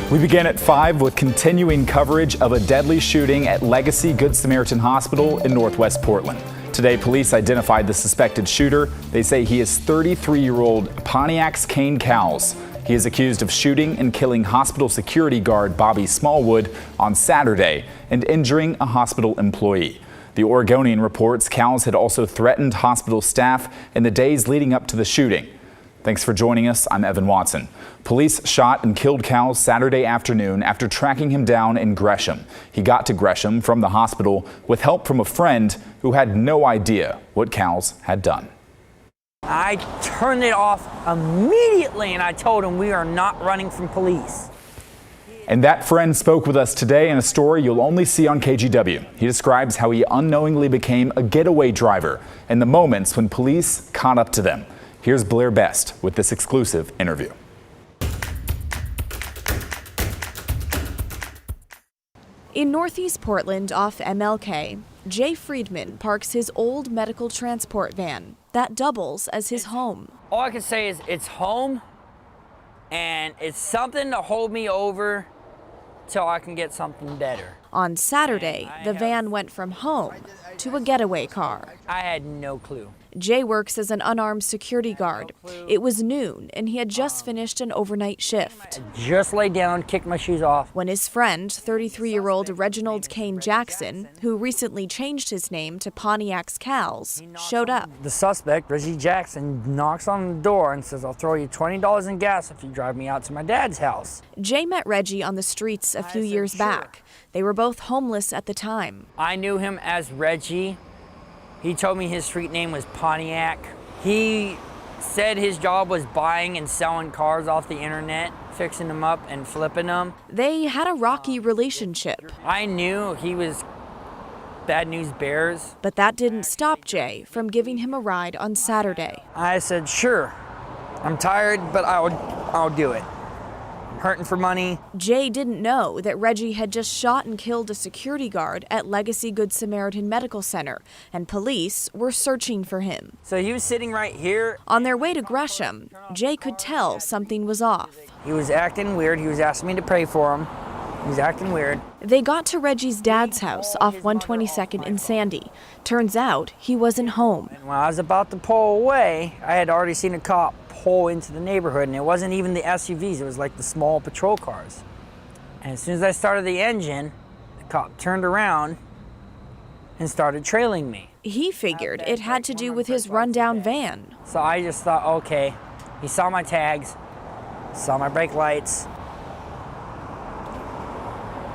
We begin at 5 with continuing coverage of a deadly shooting at Legacy Good Samaritan Hospital in Northwest Portland. Today, police identified the suspected shooter. They say he is 33-year-old Pontiac's Kane Cowles. He is accused of shooting and killing hospital security guard Bobby Smallwood on Saturday and injuring a hospital employee. The Oregonian reports Cowles had also threatened hospital staff in the days leading up to the shooting. Thanks for joining us. I'm Evan Watson. Police shot and killed Cowles Saturday afternoon after tracking him down in Gresham. He got to Gresham from the hospital with help from a friend who had no idea what Cowles had done. I turned it off immediately and I told him we are not running from police. And that friend spoke with us today in a story you'll only see on KGW. He describes how he unknowingly became a getaway driver and the moments when police caught up to them. Here's Blair Best with this exclusive interview. In Northeast Portland off MLK, Jay Friedman parks his old medical transport van that doubles as his home. All I can say is it's home and it's something to hold me over till I can get something better. On Saturday, the van went from home to a getaway car. I had no clue. Jay works as an unarmed security guard. It was noon and he had just finished an overnight shift. I just laid down, kicked my shoes off. When his friend, 33-year-old Reginald Kane Jackson, who recently changed his name to Pontiac's Cowles, showed up. The suspect, Reggie Jackson, knocks on the door and says, "I'll throw you $20 in gas if you drive me out to my dad's house." Jay met Reggie on the streets a few years back. They were both homeless at the time. I knew him as Reggie. He told me his street name was Pontiac. He said his job was buying and selling cars off the internet, fixing them up and flipping them. They had a rocky relationship. I knew he was Bad News Bears. But that didn't stop Jay from giving him a ride on Saturday. I said, "Sure, I'm tired, but I'll do it. I'm hurting for money." Jay didn't know that Reggie had just shot and killed a security guard at Legacy Good Samaritan Medical Center, and police were searching for him. So he was sitting right here. On their way to Gresham, Jay could tell something was off. He was acting weird. He was asking me to pray for him. He was acting weird. They got to Reggie's dad's house off 122nd in Sandy. Turns out he wasn't home. And when I was about to pull away, I had already seen a cop pull into the neighborhood, and it wasn't even the SUVs, it was like the small patrol cars. And as soon as I started the engine, the cop turned around and started trailing me. He figured it had to do with his rundown van. So I just thought, okay, he saw my tags, saw my brake lights,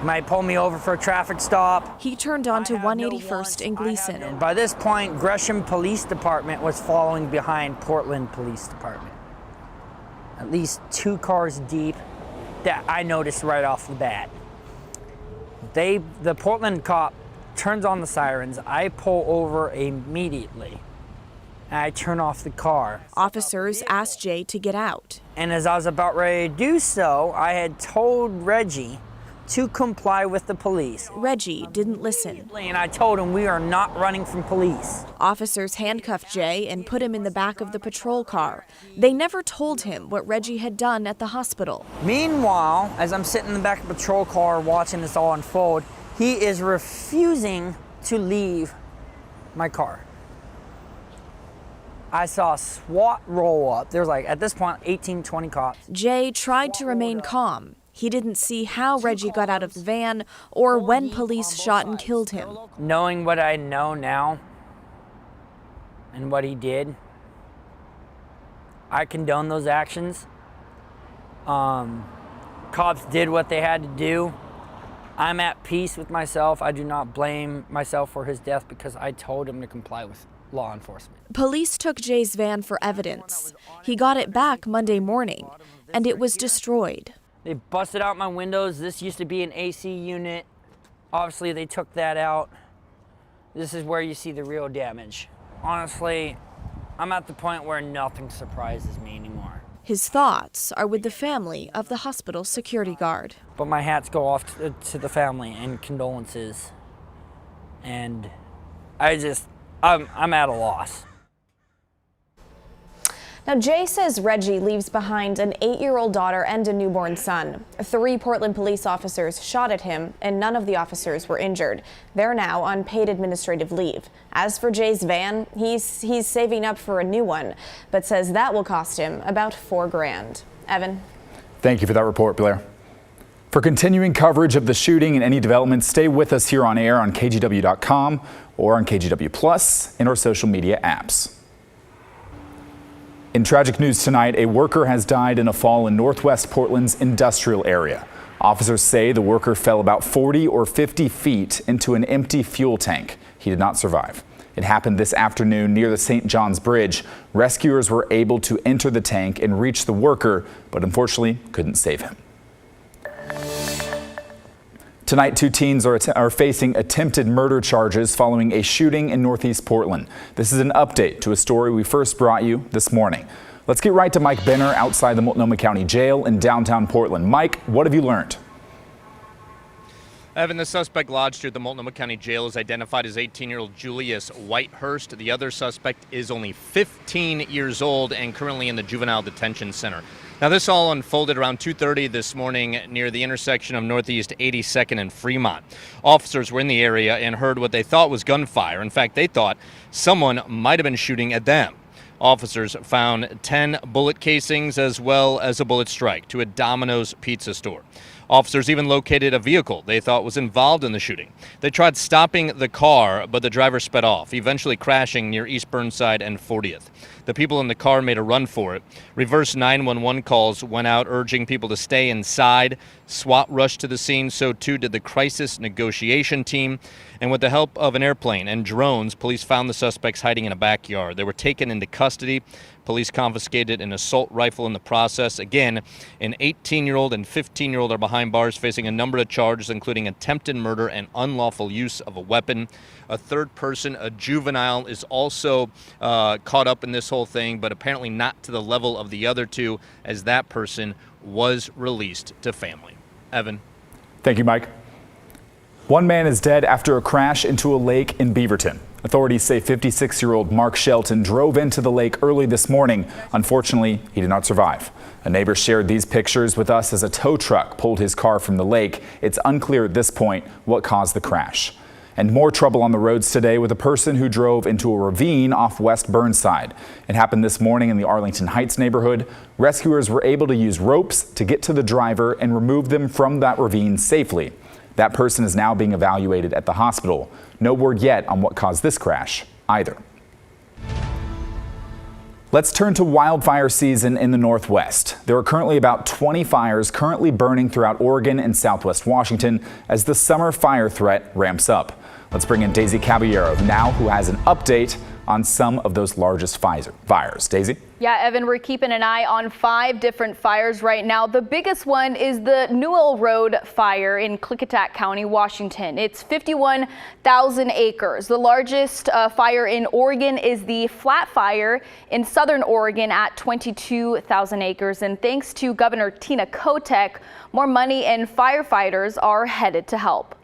might pull me over for a traffic stop. He turned onto 181st in Gleason. And by this point, Gresham Police Department was following behind Portland Police Department. At least 2 cars deep that I noticed right off the bat. The Portland cop turns on the sirens. I pull over immediately. And I turn off the car. Officers asked Jay to get out. And as I was about ready to do so, I had told Reggie to comply with the police. Reggie didn't listen. And I told him we are not running from police. Officers handcuffed Jay and put him in the back of the patrol car. They never told him what Reggie had done at the hospital. Meanwhile, as I'm sitting in the back of the patrol car watching this all unfold, he is refusing to leave my car. I saw a SWAT roll up. There was like, at this point, 18, 20 cops. Jay tried to remain calm. He didn't see how Reggie got out of the van or when police shot and killed him. Knowing what I know now and what he did, I condone those actions. Cops did what they had to do. I'm at peace with myself. I do not blame myself for his death because I told him to comply with law enforcement. Police took Jay's van for evidence. He got it back Monday morning, and it was destroyed. They busted out my windows. This used to be an AC unit. Obviously, they took that out. This is where you see the real damage. Honestly, I'm at the point where nothing surprises me anymore. His thoughts are with the family of the hospital security guard. But my hats go off to the family and condolences. And I'm at a loss. Now, Jay says Reggie leaves behind an 8-year-old daughter and a newborn son. 3 Portland police officers shot at him, and none of the officers were injured. They're now on paid administrative leave. As for Jay's van, he's saving up for a new one, but says that will cost him about $4,000. Evan. Thank you for that report, Blair. For continuing coverage of the shooting and any developments, stay with us here on air on KGW.com or on KGW Plus and our social media apps. In tragic news tonight, a worker has died in a fall in northwest Portland's industrial area. Officers say the worker fell about 40 or 50 feet into an empty fuel tank. He did not survive. It happened this afternoon near the St. John's Bridge. Rescuers were able to enter the tank and reach the worker, but unfortunately couldn't save him. Tonight, 2 teens are facing attempted murder charges following a shooting in Northeast Portland. This is an update to a story we first brought you this morning. Let's get right to Mike Benner outside the Multnomah County Jail in downtown Portland. Mike, what have you learned? Evan, the suspect lodged here at the Multnomah County Jail is identified as 18-year-old Julius Whitehurst. The other suspect is only 15 years old and currently in the Juvenile Detention Center. Now, this all unfolded around 2:30 this morning near the intersection of Northeast 82nd and Fremont. Officers were in the area and heard what they thought was gunfire. In fact, they thought someone might have been shooting at them. Officers found 10 bullet casings as well as a bullet strike to a Domino's pizza store. Officers even located a vehicle they thought was involved in the shooting. They tried stopping the car, but the driver sped off, eventually crashing near East Burnside and 40th. The people in the car made a run for it. Reverse 911 calls went out urging people to stay inside. SWAT rushed to the scene, so too did the crisis negotiation team. And with the help of an airplane and drones, police found the suspects hiding in a backyard. They were taken into custody. Police confiscated an assault rifle in the process. Again, an 18-year-old and 15-year-old are behind bars facing a number of charges, including attempted murder and unlawful use of a weapon. A third person, a juvenile, is also caught up in this whole thing, but apparently not to the level of the other two, as that person was released to family. Evan. Thank you, Mike. One man is dead after a crash into a lake in Beaverton. Authorities say 56-year-old Mark Shelton drove into the lake early this morning. Unfortunately, he did not survive. A neighbor shared these pictures with us as a tow truck pulled his car from the lake. It's unclear at this point what caused the crash. And more trouble on the roads today with a person who drove into a ravine off West Burnside. It happened this morning in the Arlington Heights neighborhood. Rescuers were able to use ropes to get to the driver and remove them from that ravine safely. That person is now being evaluated at the hospital. No word yet on what caused this crash either. Let's turn to wildfire season in the Northwest. There are currently about 20 fires currently burning throughout Oregon and Southwest Washington as the summer fire threat ramps up. Let's bring in Daisy Caballero now, who has an update on some of those largest fires. Daisy? Yeah, Evan, we're keeping an eye on 5 different fires right now. The biggest one is the Newell Road fire in Klickitat County, Washington. It's 51,000 acres. The largest fire in Oregon is the Flat Fire in southern Oregon at 22,000 acres. And thanks to Governor Tina Kotek, more money and firefighters are headed to help.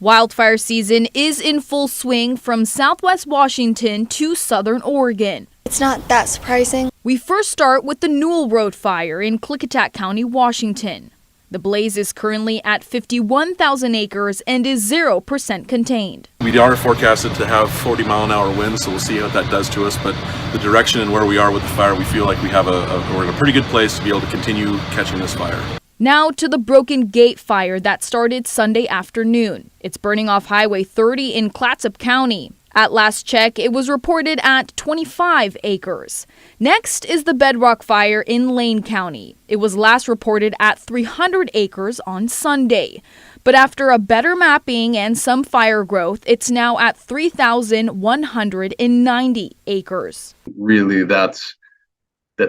Wildfire season is in full swing from Southwest Washington to Southern Oregon. It's not that surprising. We first start with the Newell Road fire in Klickitat County, Washington. The blaze is currently at 51,000 acres and is 0% contained. We are forecasted to have 40-mile-an-hour winds, so we'll see what that does to us. But the direction and where we are with the fire, we feel like we're in a pretty good place to be able to continue catching this fire. Now to the Broken Gate fire that started Sunday afternoon. It's burning off Highway 30 in Clatsop County. At last check, it was reported at 25 acres. Next is the Bedrock fire in Lane County. It was last reported at 300 acres on Sunday. But after a better mapping and some fire growth, it's now at 3,190 acres. Really, that's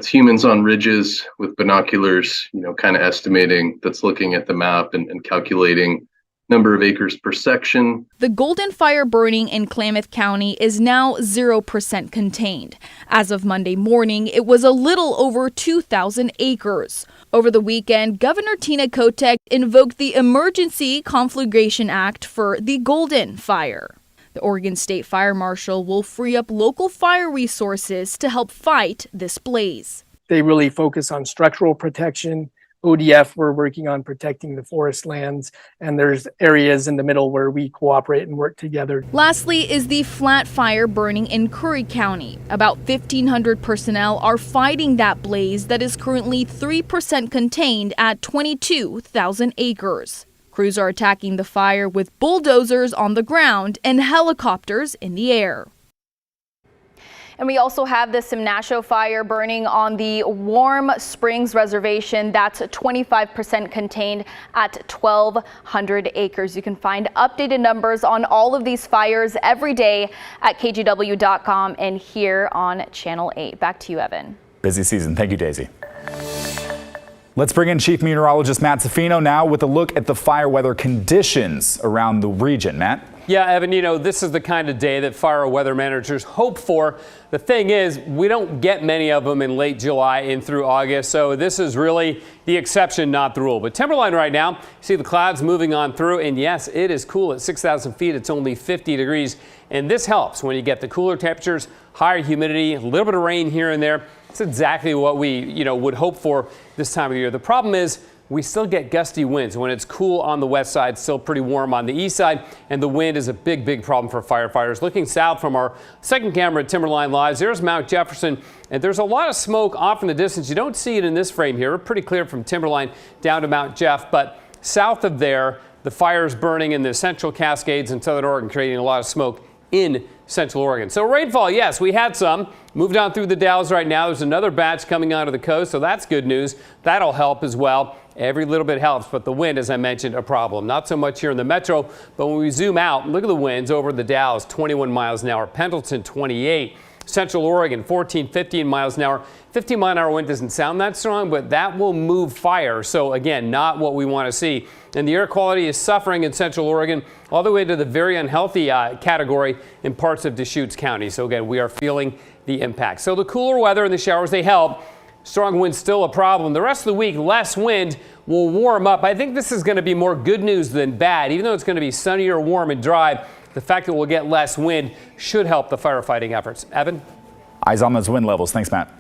humans on ridges with binoculars, kind of estimating, that's looking at the map and calculating number of acres per section. The Golden Fire burning in Klamath County is now 0% contained. As of Monday morning, it was a little over 2,000 acres. Over the weekend, Governor Tina Kotek invoked the Emergency Conflagration Act for the Golden Fire. The Oregon State Fire Marshal will free up local fire resources to help fight this blaze. They really focus on structural protection. ODF, we're working on protecting the forest lands, and there's areas in the middle where we cooperate and work together. Lastly is the flat fire burning in Curry County. About 1,500 personnel are fighting that blaze that is currently 3% contained at 22,000 acres. Crews are attacking the fire with bulldozers on the ground and helicopters in the air. And we also have the Simnasho fire burning on the Warm Springs Reservation. That's 25% contained at 1,200 acres. You can find updated numbers on all of these fires every day at KGW.com and here on Channel 8. Back to you, Evan. Busy season. Thank you, Daisy. Let's bring in Chief Meteorologist Matt Zafino now with a look at the fire weather conditions around the region. Matt? Yeah, Evan, this is the kind of day that fire weather managers hope for. The thing is, we don't get many of them in late July and through August, so this is really the exception, not the rule. But Timberline right now, you see the clouds moving on through, and yes, it is cool at 6,000 feet. It's only 50 degrees, and this helps when you get the cooler temperatures, higher humidity, a little bit of rain here and there. It's exactly what we, would hope for this time of year. The problem is, we still get gusty winds. When it's cool on the west side, still pretty warm on the east side, and the wind is a big, big problem for firefighters. Looking south from our second camera at Timberline Live, there's Mount Jefferson, and there's a lot of smoke off in the distance. You don't see it in this frame here. We're pretty clear from Timberline down to Mount Jeff, but south of there, the fire is burning in the Central Cascades in Southern Oregon, creating a lot of smoke in Central Oregon. So rainfall, yes, we had some. Moved on through the Dalles right now. There's another batch coming onto the coast, so that's good news. That'll help as well. Every little bit helps, but the wind, as I mentioned, a problem. Not so much here in the metro, but when we zoom out, look at the winds over the Dalles, 21 miles an hour. Pendleton, 28. Central Oregon, 14, 15 miles an hour. 15-mile-an-hour wind doesn't sound that strong, but that will move fire. So again, not what we want to see. And the air quality is suffering in Central Oregon all the way to the very unhealthy category in parts of Deschutes County. So again, we are feeling the impact. So the cooler weather and the showers, they help. Strong wind still a problem. The rest of the week, less wind will warm up. I think this is going to be more good news than bad. Even though it's going to be sunnier, warm, and dry, the fact that we'll get less wind should help the firefighting efforts. Evan? Eyes on those wind levels. Thanks, Matt.